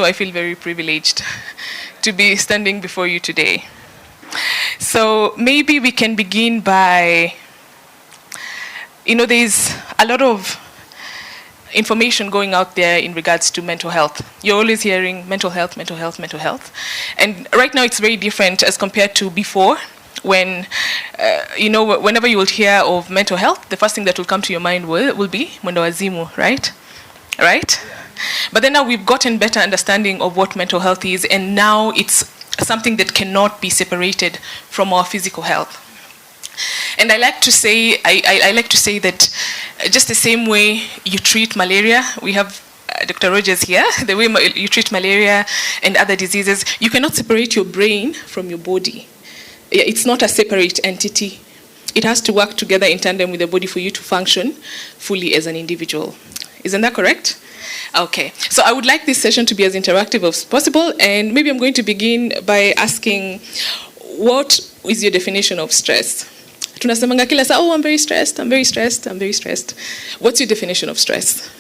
so I feel very privileged to be standing before you today. So maybe we can begin by, there's a lot of information going out there in regards to mental health. You're always hearing mental health, mental health, mental health. And right now it's very different as compared to before, when, whenever you will hear of mental health, the first thing that will come to your mind will be mwendo wazimu, right? Right? But then now we've gotten better understanding of what mental health is, and now it's something that cannot be separated from our physical health. And I like to say that just the same way you treat malaria, we have Dr. Rogers here, the way you treat malaria and other diseases, you cannot separate your brain from your body. It's not a separate entity. It has to work together in tandem with the body for you to function fully as an individual. Isn't that correct? Okay. So I would like this session to be as interactive as possible, and maybe I'm going to begin by asking, what is your definition of stress? Tunasemanga kila saa, I'm very stressed, I'm very stressed, I'm very stressed. What's your definition of stress?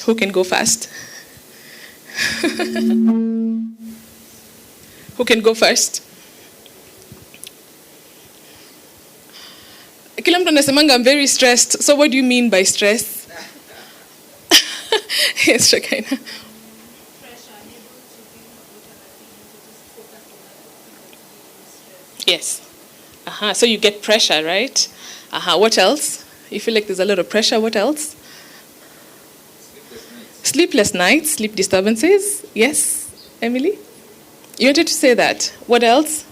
Who can go first? Who can go first? Kila mtu anasemanga I'm very stressed. So what do you mean by stress? Yes, Shakaina. Pressure, unable to think about other things, or just focus on that. Yes. So you get pressure, right? What else? You feel like there's a lot of pressure. What else? Sleepless nights, sleep disturbances. Yes, Emily? You wanted to say that. What else?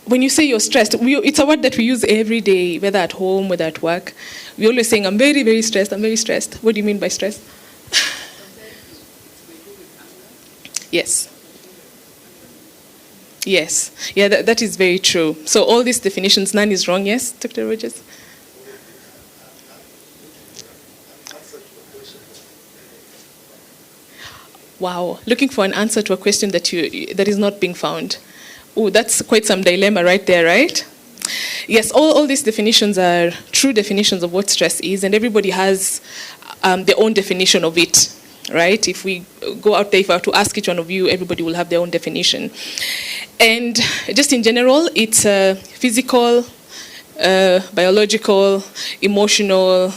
When you say you're stressed, it's a word that we use every day, whether at home, whether at work. We're always saying, I'm very, very stressed, I'm very stressed. What do you mean by stress? Yes. Yes. Yeah, that is very true. So all these definitions, none is wrong. Yes, Dr. Rogers? Wow. Looking for an answer to a question that is not being found. Oh, that's quite some dilemma right there, right? Yes, all these definitions are true definitions of what stress is, and everybody has their own definition of it, right? If we go out there, if I were to ask each one of you, everybody will have their own definition. And just in general, it's physical, biological, emotional,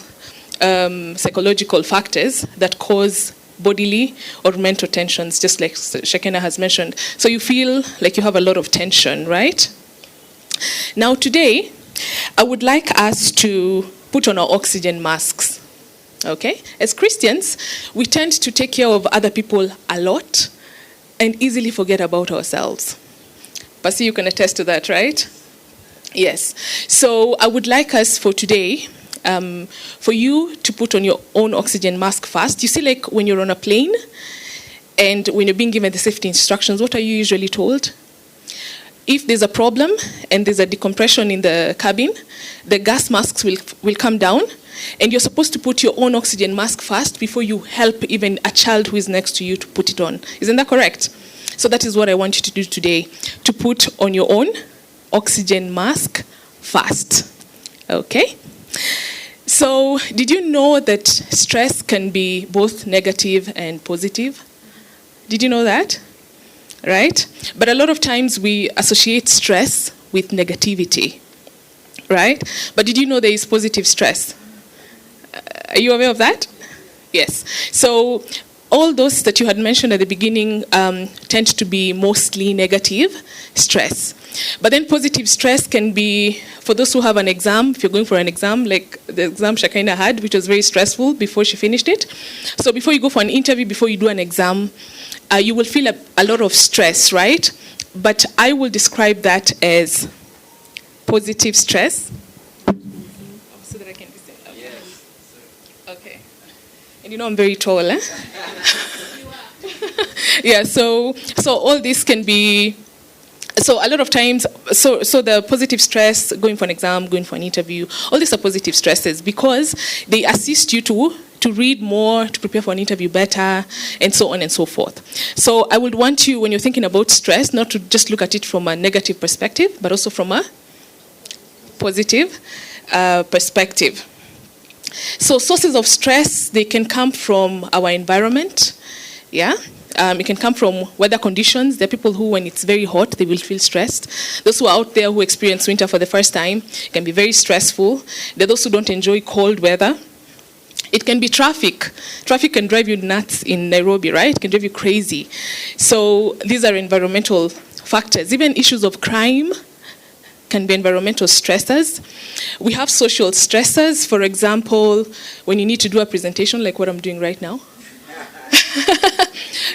psychological factors that cause bodily or mental tensions, just like Shakena has mentioned. So you feel like you have a lot of tension, right? Now today, I would like us to put on our oxygen masks, okay? As Christians, we tend to take care of other people a lot and easily forget about ourselves. Pasi, you can attest to that, right? Yes. So I would like us for today, for you to put on your own oxygen mask first. You see, like when you're on a plane and when you're being given the safety instructions, what are you usually told? If there's a problem and there's a decompression in the cabin, the gas masks will come down, and you're supposed to put your own oxygen mask first before you help even a child who is next to you to put it on. Isn't that correct? So that is what I want you to do today, to put on your own oxygen mask first. Okay? So, did you know that stress can be both negative and positive? Did you know that? Right? But a lot of times we associate stress with negativity, right? But did you know there is positive stress? Are you aware of that? Yes. So all those that you had mentioned at the beginning tend to be mostly negative stress. But then positive stress can be, for those who have an exam, if you're going for an exam, like the exam Shakaina had, which was very stressful before she finished it. So before you go for an interview, before you do an exam, you will feel a lot of stress, right? But I will describe that as positive stress. So that I can listen. Okay. Yes. Okay. And I'm very tall, eh? Yeah, so all this can be, so a lot of times, so the positive stress, going for an exam, going for an interview, all these are positive stresses because they assist you to read more, to prepare for an interview better, and so on and so forth. So I would want you, when you're thinking about stress, not to just look at it from a negative perspective, but also from a positive perspective. So sources of stress, they can come from our environment, yeah? It can come from weather conditions. There are people who, when it's very hot, they will feel stressed. Those who are out there who experience winter for the first time, it can be very stressful. There are those who don't enjoy cold weather. It can be traffic. Traffic can drive you nuts in Nairobi, right? It can drive you crazy. So these are environmental factors. Even issues of crime can be environmental stressors. We have social stressors. For example, when you need to do a presentation like what I'm doing right now.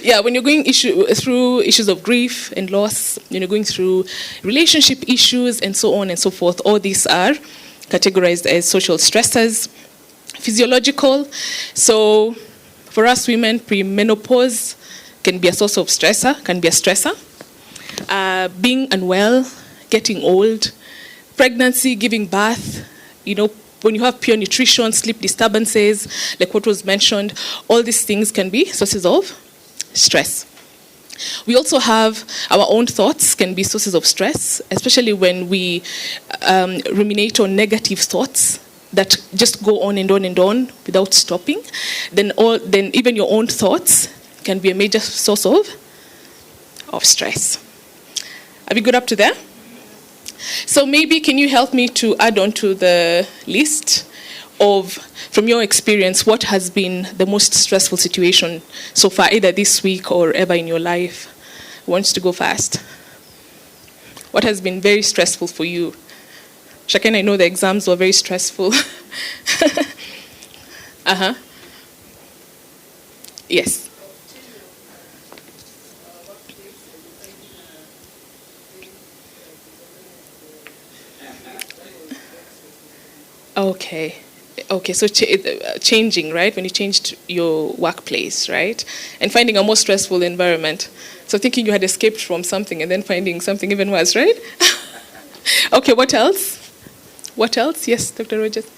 Yeah, when you're going through issues of grief and loss, you're going through relationship issues and so on and so forth, all these are categorized as social stressors. Physiological, so for us women, premenopause can be a source of stressor, can be a stressor. Being unwell, getting old, pregnancy, giving birth, when you have poor nutrition, sleep disturbances, like what was mentioned, all these things can be sources of stress. We also have our own thoughts can be sources of stress, especially when we ruminate on negative thoughts that just go on and on and on without stopping. Then even your own thoughts can be a major source of stress. Are we good up to there? So maybe can you help me to add on to the list of, from your experience, what has been the most stressful situation so far, either this week or ever in your life? Who wants to go first? What has been very stressful for you? Shaken, I know the exams were very stressful. Yes. Okay, so changing, right? When you changed your workplace, right? And finding a more stressful environment. So thinking you had escaped from something and then finding something even worse, right? Okay, what else? What else? Yes, Dr. Rogers.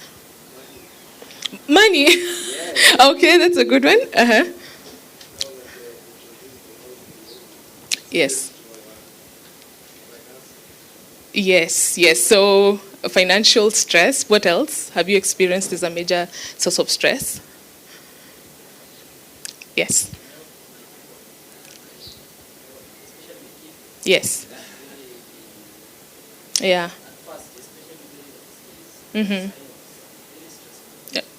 Money. Yes. Okay, that's a good one. Yes. Yes. So financial stress. What else have you experienced as a major source of stress? Yes. Yes. Yeah. Mm-hmm.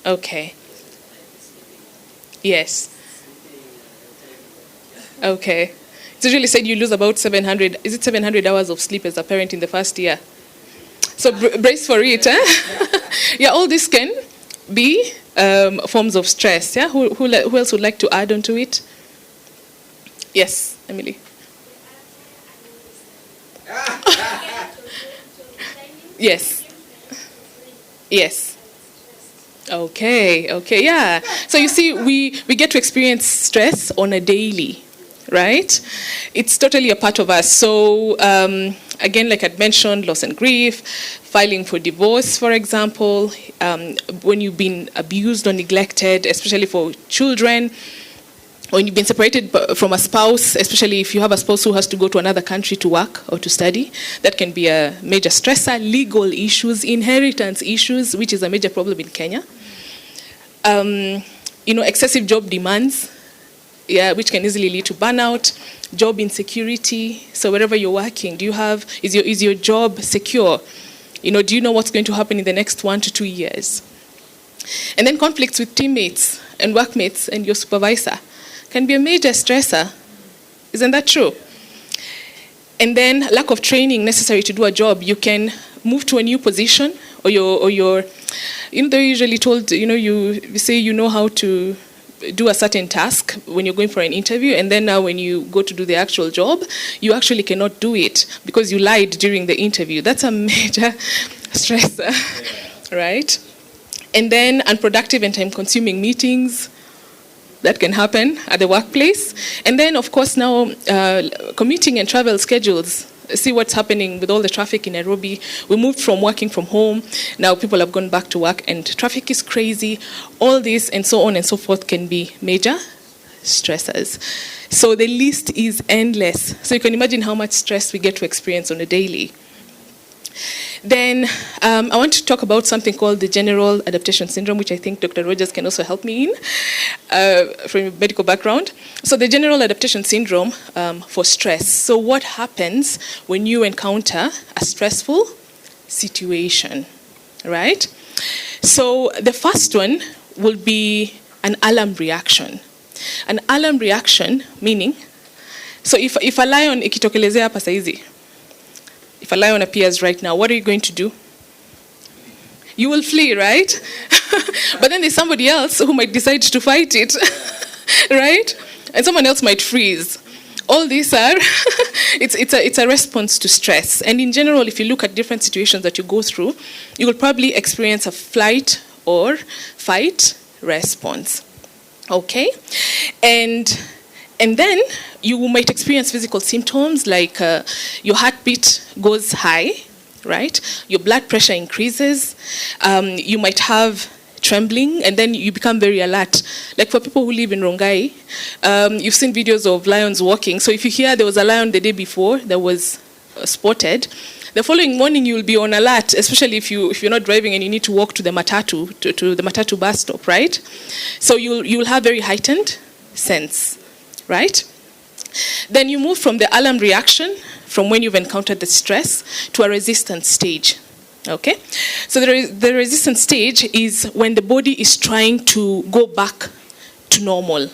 Okay. Yes. Okay. It's usually said you lose about 700, is it 700 hours of sleep as a parent in the first year? So brace for it, eh? Yeah, all this can be forms of stress, yeah? Who else would like to add on to it? Yes, Emily. Yes. Yes. Okay, yeah. So you see, we get to experience stress on a daily, right? It's totally a part of us. So again, like I'd mentioned, loss and grief, filing for divorce, for example, when you've been abused or neglected, especially for children, when you've been separated from a spouse, especially if you have a spouse who has to go to another country to work or to study, that can be a major stressor. Legal issues, inheritance issues, which is a major problem in Kenya. Excessive job demands, which can easily lead to burnout. Job insecurity. So wherever you're working, is your job secure? Do you know what's going to happen in the next 1 to 2 years? And then conflicts with teammates and workmates and your supervisor can be a major stressor. Isn't that true? And then lack of training necessary to do a job. You can move to a new position, or you're they're usually told, you say you know how to do a certain task when you're going for an interview, and then now when you go to do the actual job, you actually cannot do it because you lied during the interview. That's a major stressor, right? And then unproductive and time-consuming meetings. That can happen at the workplace. And then, of course, now commuting and travel schedules. See what's happening with all the traffic in Nairobi. We moved from working from home. Now people have gone back to work and traffic is crazy. All this and so on and so forth can be major stressors. So the list is endless. So you can imagine how much stress we get to experience on a daily. Then I want to talk about something called the general adaptation syndrome, which I think Dr. Rogers can also help me in from a medical background. So the general adaptation syndrome for stress. So what happens when you encounter a stressful situation, right? So the first one will be an alarm reaction. An alarm reaction meaning, so if a lion ikitokelezea hapa saizi, if a lion appears right now, what are you going to do? You will flee, right? But then there's somebody else who might decide to fight it, right? And someone else might freeze. All these are, it's a response to stress. And in general, if you look at different situations that you go through, you will probably experience a flight or fight response, okay? And then you might experience physical symptoms like your heartbeat goes high, right? Your blood pressure increases. You might have trembling, and then you become very alert. Like for people who live in Rongai, you've seen videos of lions walking. So if you hear there was a lion the day before that was spotted, the following morning you will be on alert, especially if you're not driving and you need to walk to the matatu, to the matatu bus stop, right? So you'll have very heightened sense, right? Then you move from the alarm reaction, from when you've encountered the stress, to a resistance stage. Okay? So the resistance stage is when the body is trying to go back to normal.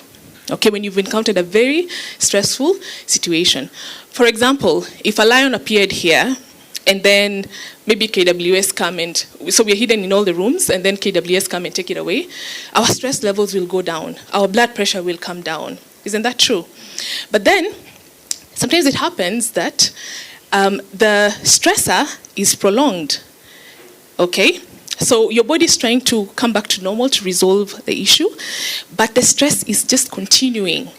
Okay, when you've encountered a very stressful situation. For example, if a lion appeared here, and then maybe KWS come and, so we're hidden in all the rooms, and then KWS come and take it away, our stress levels will go down. Our blood pressure will come down. Isn't that true? But then, sometimes it happens that the stressor is prolonged. Okay? So your body is trying to come back to normal to resolve the issue, but the stress is just continuing.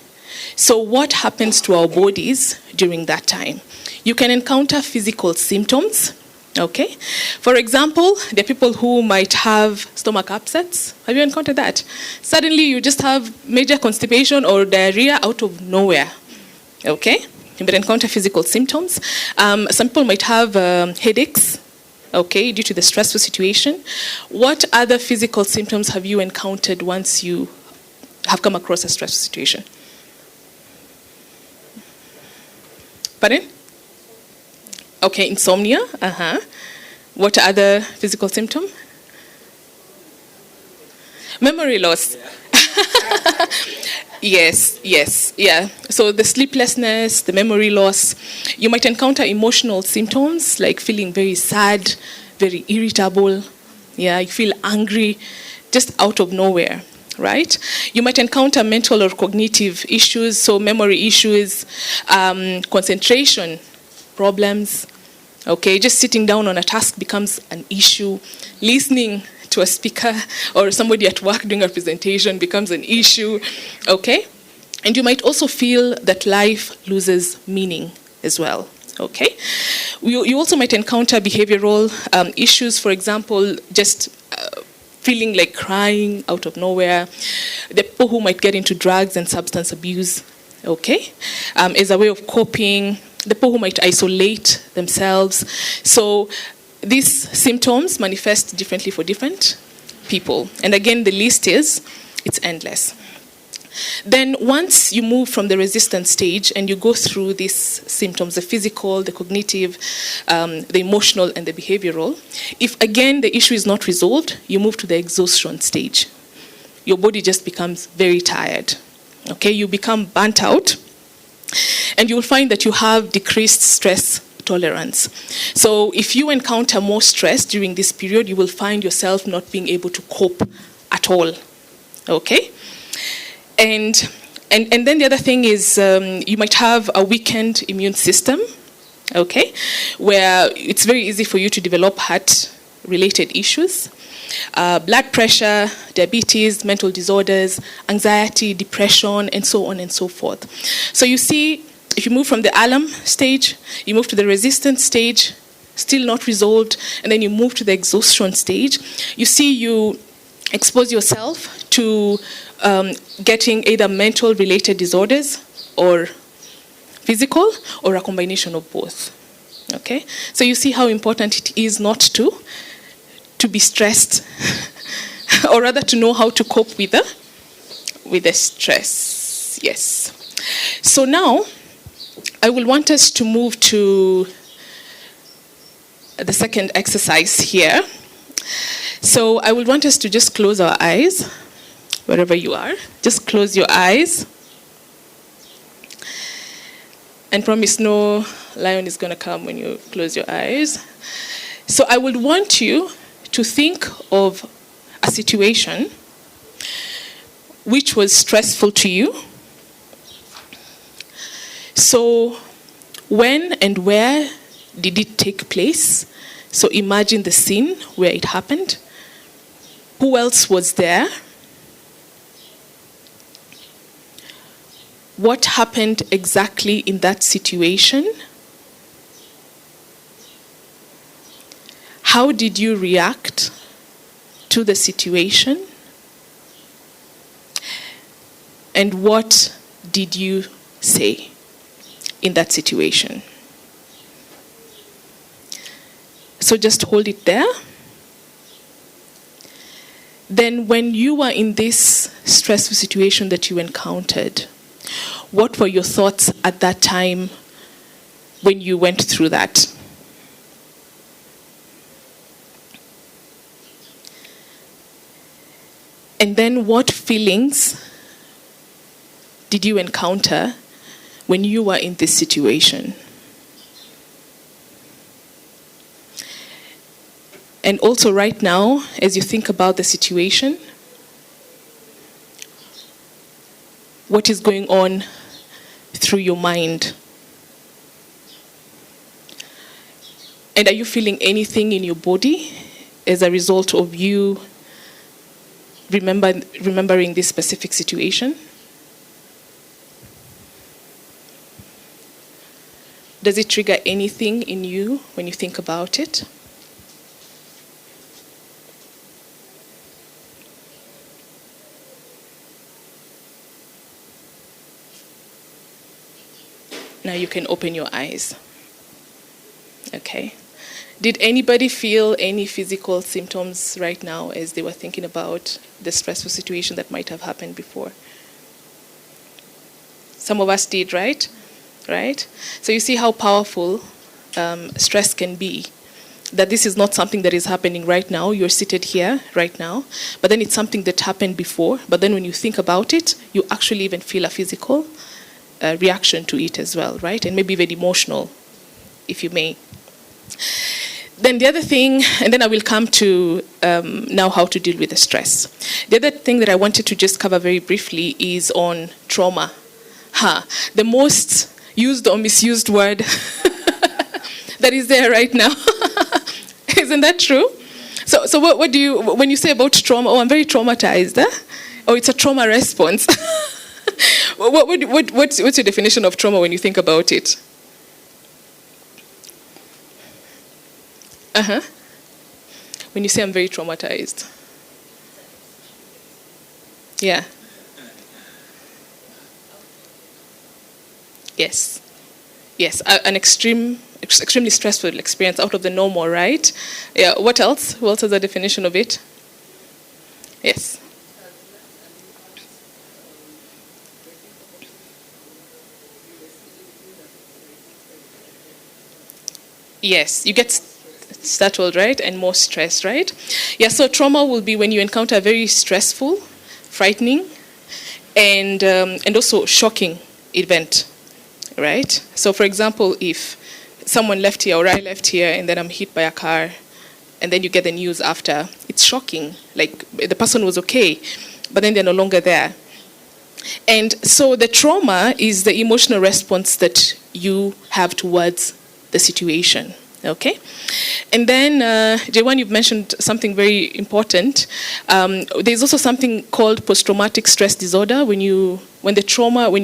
So what happens to our bodies during that time? You can encounter physical symptoms. Okay? For example, there are people who might have stomach upsets. Have you encountered that? Suddenly you just have major constipation or diarrhea out of nowhere. Okay? You might encounter physical symptoms. Some people might have headaches, okay, due to the stressful situation. What other physical symptoms have you encountered once you have come across a stressful situation? Pardon? Okay, insomnia. What other physical symptom? Memory loss. Yes, yeah. So the sleeplessness, the memory loss. You might encounter emotional symptoms like feeling very sad, very irritable. Yeah, you feel angry, just out of nowhere, right? You might encounter mental or cognitive issues, so memory issues, concentration problems. Okay, just sitting down on a task becomes an issue. Listening to a speaker or somebody at work doing a presentation becomes an issue. Okay? And you might also feel that life loses meaning as well. Okay? You also might encounter behavioral issues, for example, just feeling like crying out of nowhere. The people who might get into drugs and substance abuse, okay, as a way of coping. The people who might isolate themselves. So these symptoms manifest differently for different people. And again, the list it's endless. Then once you move from the resistance stage and you go through these symptoms, the physical, the cognitive, the emotional, and the behavioral, if again the issue is not resolved, you move to the exhaustion stage. Your body just becomes very tired. Okay, you become burnt out. And you'll find that you have decreased stress tolerance. So if you encounter more stress during this period, you will find yourself not being able to cope at all. Okay? And then the other thing is you might have a weakened immune system, okay, where it's very easy for you to develop heart-related issues. Blood pressure, diabetes, mental disorders, anxiety, depression, and so on and so forth. So you see, if you move from the alarm stage, you move to the resistance stage, still not resolved, and then you move to the exhaustion stage, you see you expose yourself to getting either mental-related disorders or physical, or a combination of both. Okay? So you see how important it is not to be stressed, or rather to know how to cope with the stress. Yes. So now, I will want us to move to the second exercise here. So I would want us to just close our eyes, wherever you are. Just close your eyes. And promise no lion is going to come when you close your eyes. So I would want you to think of a situation which was stressful to you. So when and where did it take place? So imagine the scene where it happened. Who else was there? What happened exactly in that situation? How did you react to the situation? And what did you say in that situation? So just hold it there. Then when you were in this stressful situation that you encountered, what were your thoughts at that time when you went through that? And then what feelings did you encounter when you were in this situation? And also right now, as you think about the situation, what is going on through your mind? And are you feeling anything in your body as a result of you remembering this specific situation? Does it trigger anything in you when you think about it? Now you can open your eyes. Okay. Did anybody feel any physical symptoms right now as they were thinking about the stressful situation that might have happened before? Some of us did, right? Right? So you see how powerful stress can be. That this is not something that is happening right now. You're seated here right now. But then it's something that happened before. But then when you think about it, you actually even feel a physical reaction to it as well, right? And maybe even emotional, if you may. Then the other thing, and then I will come to now how to deal with the stress. The other thing that I wanted to just cover very briefly is on trauma. The most used or misused word that is there right now. Isn't that true? So what do you, when you say about trauma, I'm very traumatized, or it's a trauma response. What's your definition of trauma when you think about it? When you say I'm very traumatized. Yeah. Yes. Yes, an extremely stressful experience, out of the normal, right? Yeah. What else? What else is the definition of it? Yes. Yes, you get startled, right? And more stressed, right? Yeah, so trauma will be when you encounter a very stressful, frightening, and also shocking event, right? So for example, if someone left here or I left here and then I'm hit by a car and then you get the news after, it's shocking. Like the person was okay, but then they're no longer there. And so the trauma is the emotional response that you have towards the situation, okay? And then, Jaywan, you've mentioned something very important. There's also something called post-traumatic stress disorder, when you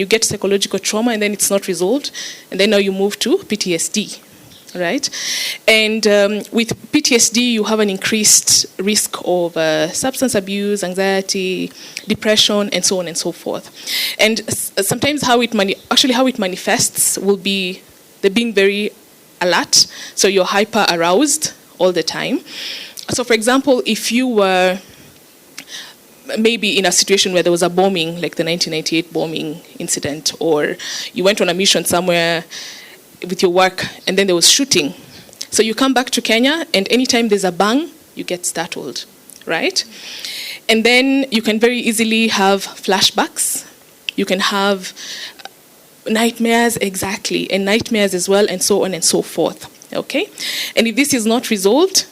get psychological trauma and then it's not resolved, and then now you move to PTSD, right? And with PTSD, you have an increased risk of substance abuse, anxiety, depression, and so on and so forth. And sometimes how it manifests will be the being very alert, so you're hyper aroused all the time. So for example, if you were maybe in a situation where there was a bombing, like the 1998 bombing incident, or you went on a mission somewhere with your work and then there was shooting. So you come back to Kenya and anytime there's a bang, you get startled, right? And then you can very easily have flashbacks. You can have nightmares, exactly, and nightmares as well, and so on and so forth, okay? And if this is not resolved,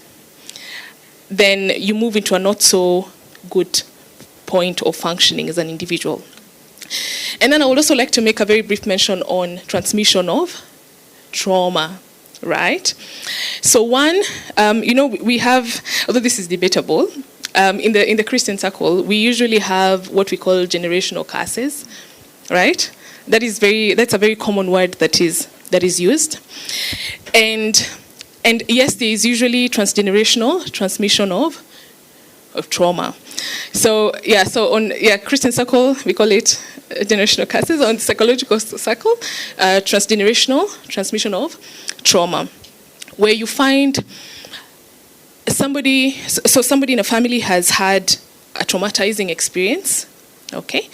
then you move into a not so good point of functioning as an individual. And then I would also like to make a very brief mention on transmission of trauma, right? So one, we have, although this is debatable, in the Christian circle, we usually have what we call generational curses, right? That's a very common word that is used. And yes, there is usually transgenerational transmission of trauma. So on Christian circle, we call it generational curses. On psychological circle, transgenerational transmission of trauma, where you find somebody in a family has had a traumatizing experience, okay?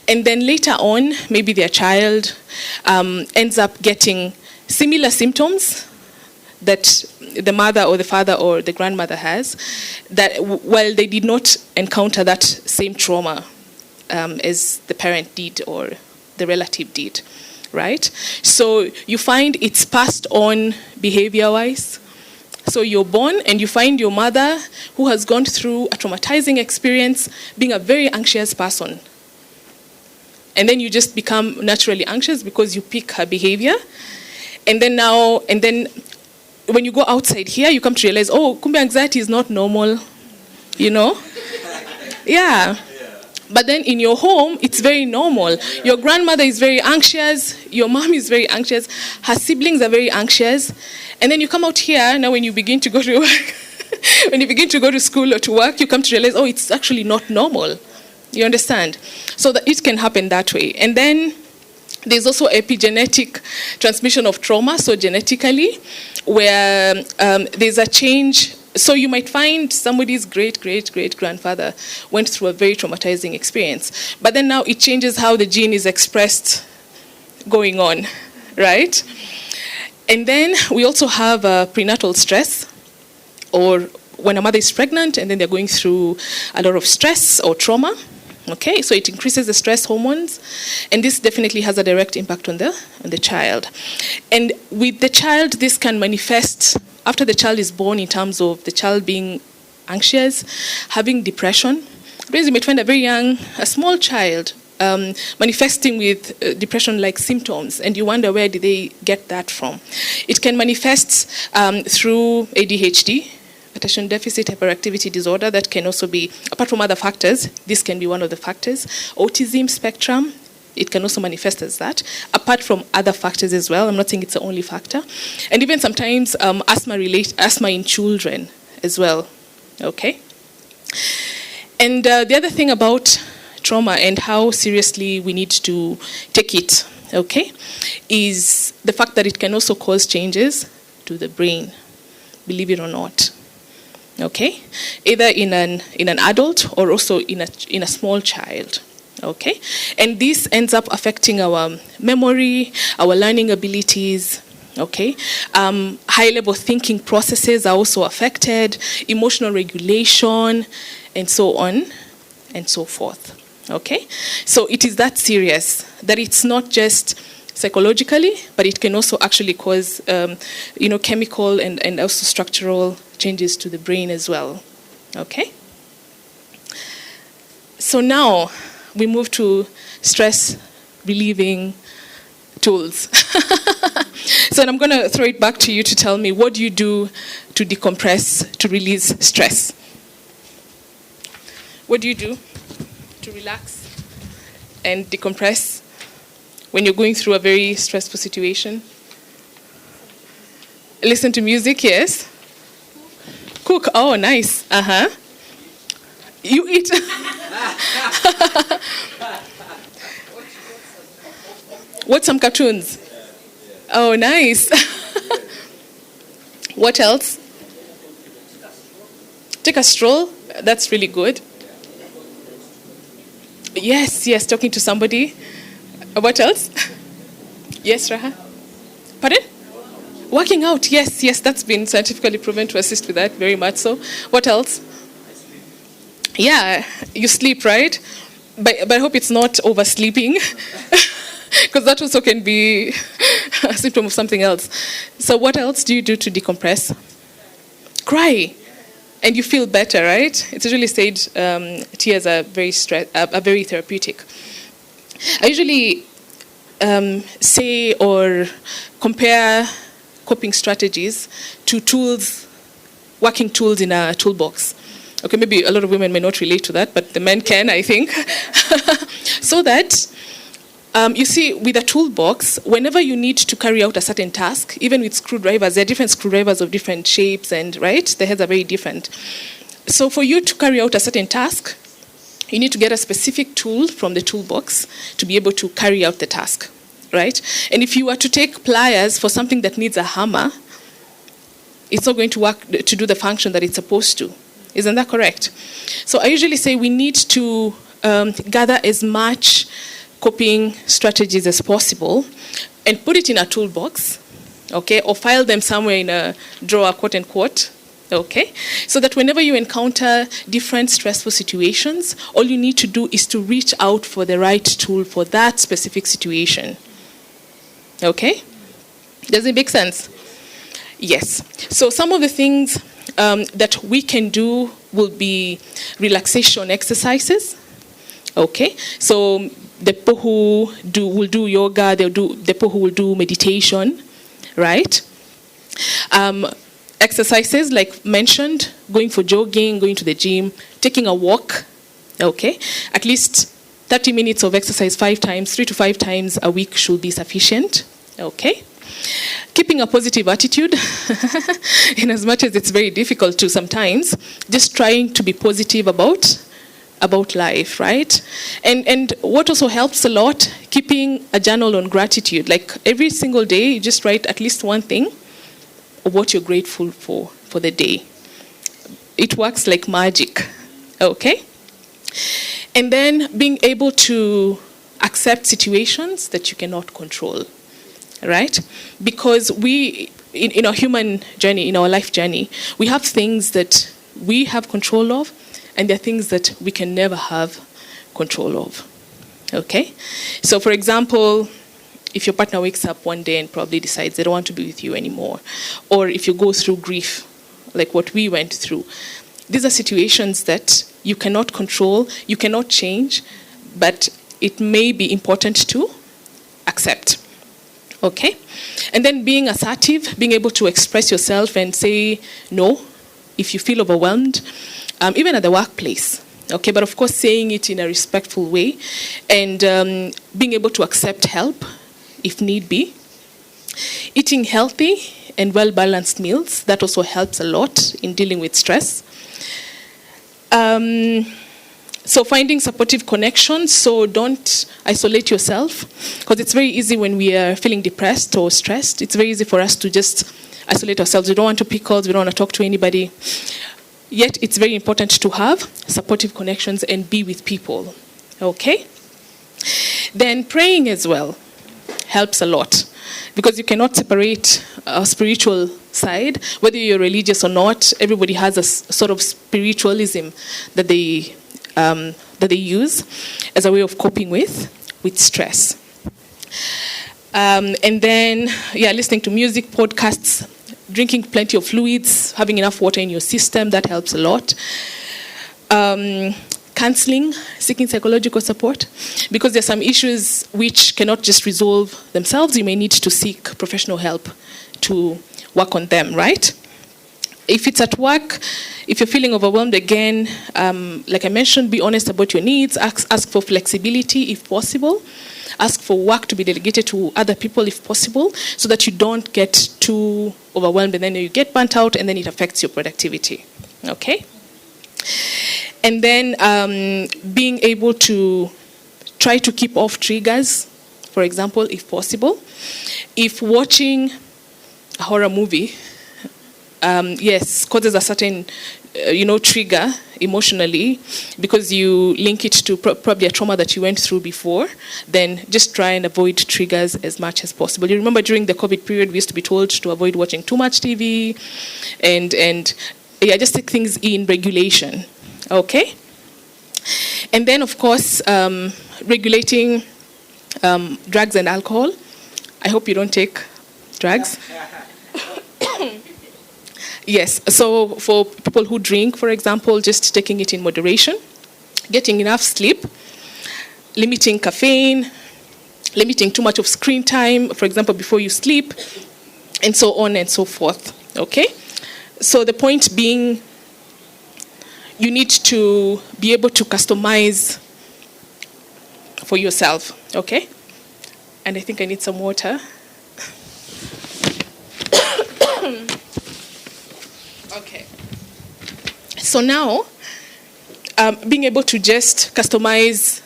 And then later on, maybe their child ends up getting similar symptoms that the mother or the father or the grandmother has, that while they did not encounter that same trauma as the parent did or the relative did, right? So you find it's passed on behavior-wise. So you're born and you find your mother who has gone through a traumatizing experience being a very anxious person. And then you just become naturally anxious because you pick her behavior. And then when you go outside here, you come to realize, oh, kumbe anxiety is not normal, Yeah. But then in your home, it's very normal. Your grandmother is very anxious. Your mom is very anxious. Her siblings are very anxious. And then you come out here, now when you begin to go to work, when you begin to go to school or to work, you come to realize, oh, it's actually not normal. You understand? So that it can happen that way. And then there's also epigenetic transmission of trauma, so genetically, where there's a change. So you might find somebody's great-great-great-grandfather went through a very traumatizing experience. But then now it changes how the gene is expressed going on, right? And then we also have prenatal stress, or when a mother is pregnant and then they're going through a lot of stress or trauma. Okay, so it increases the stress hormones, and this definitely has a direct impact on the child. And with the child, this can manifest after the child is born in terms of the child being anxious, having depression. Because you might find a small child manifesting with depression-like symptoms, and you wonder where did they get that from. It can manifest through ADHD, attention deficit hyperactivity disorder. That can also be, apart from other factors, this can be one of the factors. Autism spectrum, it can also manifest as that, apart from other factors as well. I'm not saying it's the only factor. And even sometimes asthma in children as well, okay? And the other thing about trauma and how seriously we need to take it, okay, is the fact that it can also cause changes to the brain, believe it or not. Okay, either in an adult or also in a small child. Okay, and this ends up affecting our memory, our learning abilities. Okay, high-level thinking processes are also affected, emotional regulation, and so on and so forth. Okay, so it is that serious that it's not just psychologically, but it can also actually cause, chemical and also structural changes to the brain as well. Okay? So now we move to stress relieving tools. So I'm going to throw it back to you to tell me, what do you do to decompress, to release stress? What do you do to relax and decompress when you're going through a very stressful situation? Listen to music, yes. Cook, oh, nice. Uh-huh. You eat. Watch some cartoons. Oh, nice. What else? Take a stroll. That's really good. Yes, talking to somebody. What else? Yes, Raha? Pardon? Working out. Yes, that's been scientifically proven to assist with that, very much so. What else? Yeah, you sleep, right? But I hope it's not oversleeping, because that also can be a symptom of something else. So what else do you do to decompress? Cry. And you feel better, right? It's usually said tears are very therapeutic. I usually say or compare coping strategies to tools, working tools in a toolbox. Okay, maybe a lot of women may not relate to that, but the men can, I think. So that, you see, with a toolbox, whenever you need to carry out a certain task, even with screwdrivers, there are different screwdrivers of different shapes and, right, the heads are very different. So for you to carry out a certain task, you need to get a specific tool from the toolbox to be able to carry out the task, right? And if you were to take pliers for something that needs a hammer, it's not going to work to do the function that it's supposed to. Isn't that correct? So I usually say we need to gather as much coping strategies as possible and put it in a toolbox, okay, or file them somewhere in a drawer, quote unquote, okay, so that whenever you encounter different stressful situations, all you need to do is to reach out for the right tool for that specific situation. Okay? Does it make sense? Yes. So some of the things that we can do will be relaxation exercises. Okay? So the people who will do yoga, the people who will do meditation, right? Exercises like mentioned, going for jogging, going to the gym, taking a walk, okay? At least 30 minutes of exercise 3 to 5 times a week should be sufficient, okay? Keeping a positive attitude, in as much as it's very difficult to sometimes, just trying to be positive about life, right? And what also helps a lot, keeping a journal on gratitude. Like every single day, you just write at least one thing of what you're grateful for the day. It works like magic, okay? And then being able to accept situations that you cannot control, right? Because we, in our human journey, in our life journey, we have things that we have control of, and there are things that we can never have control of, okay? So for example, if your partner wakes up one day and probably decides they don't want to be with you anymore, or if you go through grief, like what we went through, these are situations that you cannot control, you cannot change, but it may be important to accept, okay? And then being assertive, being able to express yourself and say no if you feel overwhelmed, even at the workplace, okay? But of course, saying it in a respectful way, and being able to accept help if need be. Eating healthy and well-balanced meals, that also helps a lot in dealing with stress. So finding supportive connections, so don't isolate yourself, because it's very easy when we are feeling depressed or stressed, it's very easy for us to just isolate ourselves. We don't want to pick calls, we don't want to talk to anybody. Yet it's very important to have supportive connections and be with people, okay? Then praying as well helps a lot, because you cannot separate a spiritual side. Whether you're religious or not, everybody has a sort of spiritualism that they use as a way of coping with stress. And then, listening to music, podcasts, drinking plenty of fluids, having enough water in your system, that helps a lot. Counseling, seeking psychological support, because there are some issues which cannot just resolve themselves. You may need to seek professional help to work on them, right? If it's at work, if you're feeling overwhelmed again, like I mentioned, be honest about your needs, ask for flexibility if possible, ask for work to be delegated to other people if possible, so that you don't get too overwhelmed and then you get burnt out and then it affects your productivity, okay? And then being able to try to keep off triggers, for example, if possible. If watching a horror movie yes, causes a certain, trigger emotionally, because you link it to probably a trauma that you went through before, then just try and avoid triggers as much as possible. You remember during the COVID period, we used to be told to avoid watching too much TV, and yeah, just take things in regulation, okay? And then, of course, regulating drugs and alcohol. I hope you don't take drugs. Yes, so for people who drink, for example, just taking it in moderation, getting enough sleep, limiting caffeine, limiting too much of screen time, for example, before you sleep, and so on and so forth, okay? So the point being, you need to be able to customize for yourself, okay? And I think I need some water. Okay. So now, being able to just customize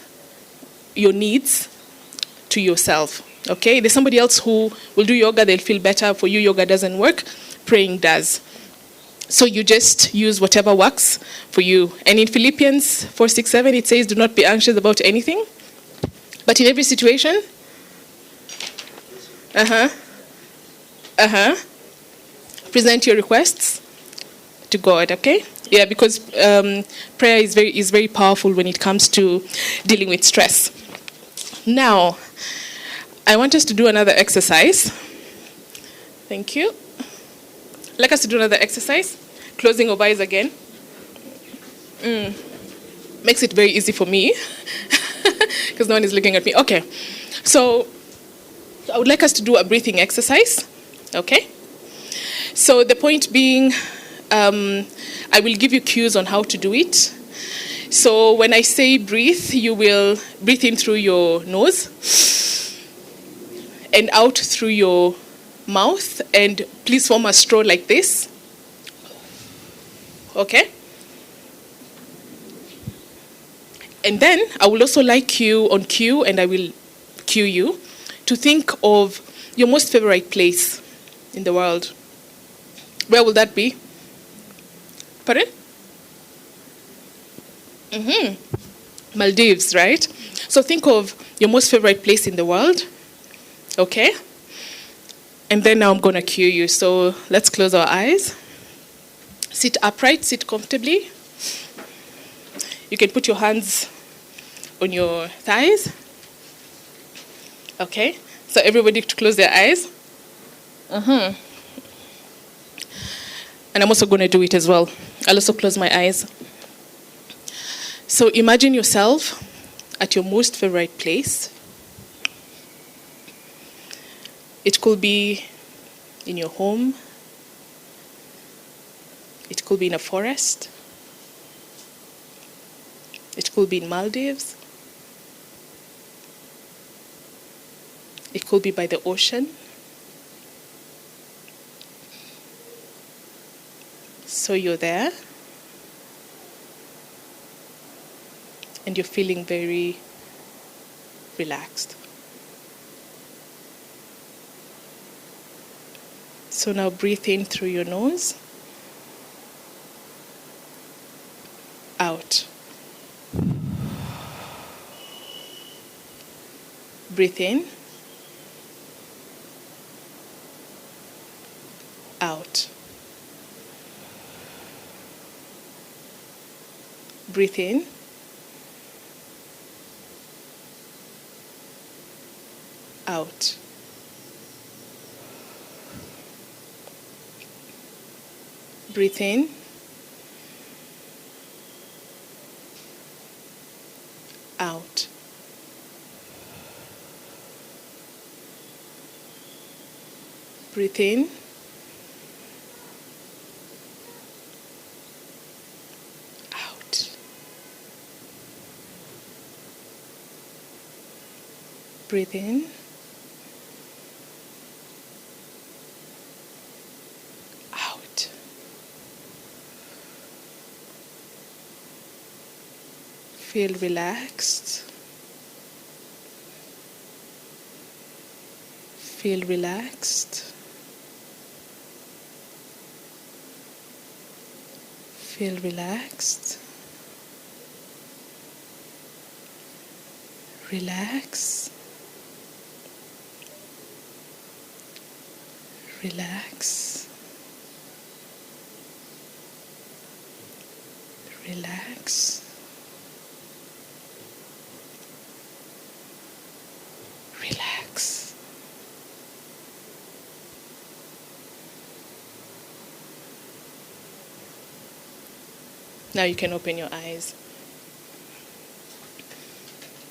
your needs to yourself, okay? There's somebody else who will do yoga, they'll feel better. For you, yoga doesn't work, praying does. So you just use whatever works for you. And in Philippians 4:6-7, it says, do not be anxious about anything, but in every situation, present your requests to God, okay? Yeah, because prayer is very powerful when it comes to dealing with stress. Now, I want us to do another exercise. Thank you. I'd like us to do another exercise. Closing of eyes again. Makes it very easy for me because no one is looking at me. Okay, so I would like us to do a breathing exercise, okay? So the point being, I will give you cues on how to do it. So when I say breathe, you will breathe in through your nose and out through your mouth, and please form a straw like this, okay? And then I will also like you on cue, and I will cue you to think of your most favorite place in the world. Where will that be? Pardon? Maldives, right? So think of your most favorite place in the world, okay? And then now I'm going to cue you. So let's close our eyes. Sit upright, sit comfortably. You can put your hands on your thighs. Okay, so everybody to close their eyes. And I'm also going to do it as well. I'll also close my eyes. So imagine yourself at your most favorite place. It could be in your home. It could be in a forest. It could be in Maldives. It could be by the ocean. So you're there, and you're feeling very relaxed. So now breathe in through your nose, out. Breathe in, out. Breathe in, out. Breathe in, out. Breathe in, out. Breathe in, out. Feel relaxed. Feel relaxed. Feel relaxed. Relax. Relax. Relax. Relax. Now you can open your eyes.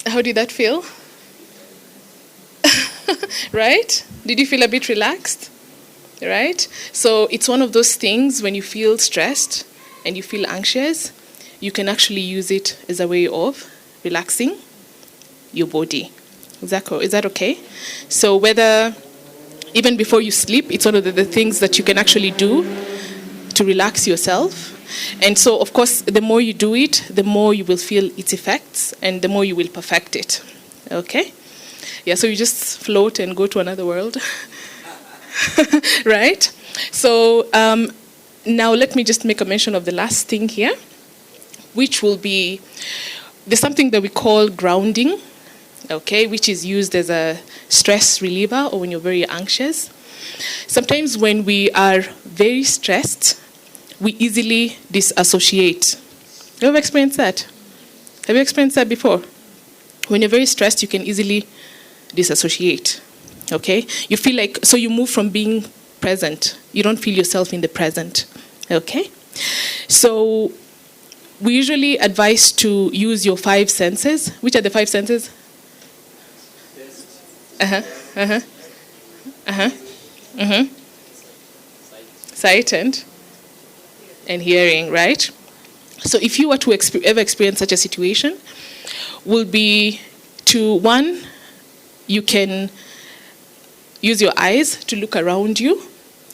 How did that feel? Right? Did you feel a bit relaxed? Right? So it's one of those things when you feel stressed and you feel anxious, you can actually use it as a way of relaxing your body. Is that okay? So whether even before you sleep, it's one of the things that you can actually do to relax yourself. And so, of course, the more you do it, the more you will feel its effects and the more you will perfect it. Okay? Yeah, so you just float and go to another world. Right? So now let me just make a mention of the last thing here, which will be, there's something that we call grounding, okay, which is used as a stress reliever or when you're very anxious. Sometimes when we are very stressed, we easily disassociate. Have you ever experienced that? Have you experienced that before? When you're very stressed, you can easily disassociate. Okay? You feel like, so you move from being present. You don't feel yourself in the present. Okay? So we usually advise to use your 5 senses. Which are the 5 senses? Sight and hearing, right? So if you were to ever experience such a situation, will be to, one, you can use your eyes to look around you,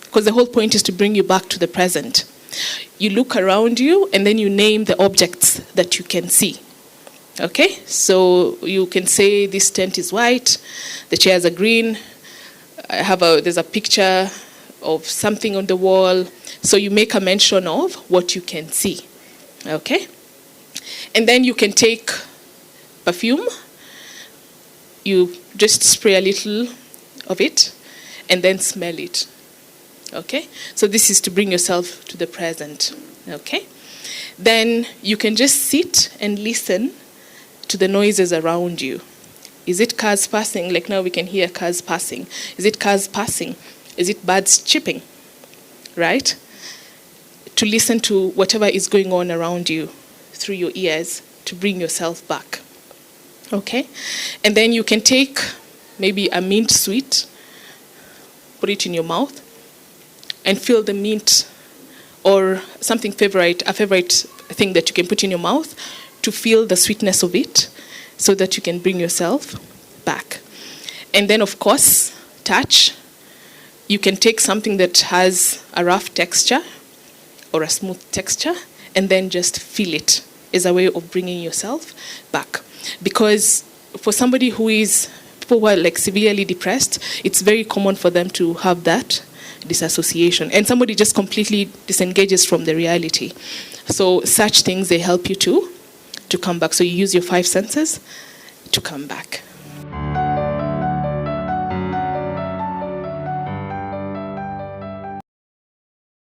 because the whole point is to bring you back to the present. You look around you and then you name the objects that you can see. Okay? So you can say this tent is white, the chairs are green, there's a picture of something on the wall. So you make a mention of what you can see. Okay? And then you can take perfume, you just spray a little of it, and then smell it. Okay? So this is to bring yourself to the present. Okay? Then you can just sit and listen to the noises around you. Is it cars passing? Like now we can hear cars passing. Is it cars passing? Is it birds chirping? Right? To listen to whatever is going on around you through your ears to bring yourself back. Okay? And then you can take maybe a mint sweet, put it in your mouth, and feel the mint or something a favorite thing that you can put in your mouth to feel the sweetness of it so that you can bring yourself back. And then, of course, touch. You can take something that has a rough texture or a smooth texture and then just feel it as a way of bringing yourself back. Because for somebody people who are like severely depressed, it's very common for them to have that disassociation. And somebody just completely disengages from the reality. So such things, they help you to come back. So you use your 5 senses to come back.